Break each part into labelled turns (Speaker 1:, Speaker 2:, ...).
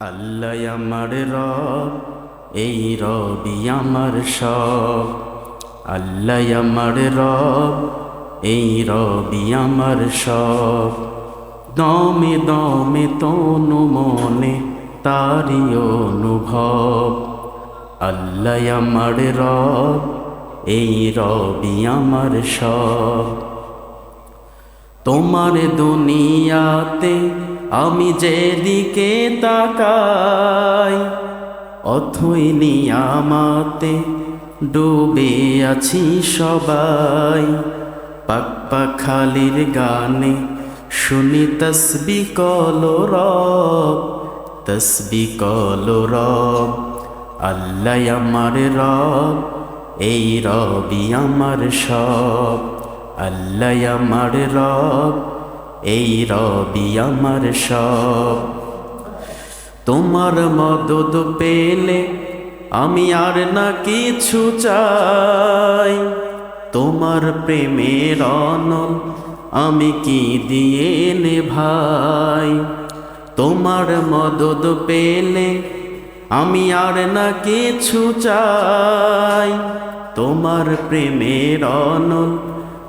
Speaker 1: আল্লাহ আমার রব, এই রবি আমার সব। আল্লাহ আমার রব, এই রবি আমার সব। দমে দমে তনু মনে তারি অনুভব। আল্লাহ আমার রব, এই রবি আমার সব। তোমার দুনিয়াতে আমি যেদিকে তাকাই, অথই নিয়ামতে ডুবে আছি সবাই। পাক পাখালির গানে শুনি তসবি কলো রব, তসবি কলো রব। আল্লাহ আমার রব, এই রবি আমার সব। আল্লাহ আমার রব, এই রবি আমার সব। তোমার মদদ পেলে আমি আর না কিছু চাই। তোমার প্রেমের অনল আমি কি দিয়ে নেভাই। তোমার মদদ পেলে আমি আর না কিছু চাই। তোমার প্রেমের অনল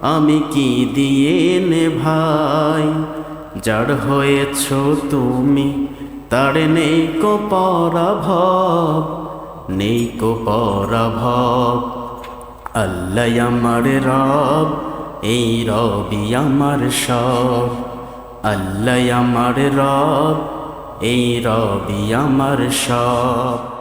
Speaker 1: আমি কি দিয়ে নেভাই। যার হয়েছ তুমি তার নেই কো পরাভব, নেই কো পরাভব। আল্লাহ আমার রব, এই রবি আমার সব। আল্লাহ আমার রব, এই রবি আমার সব।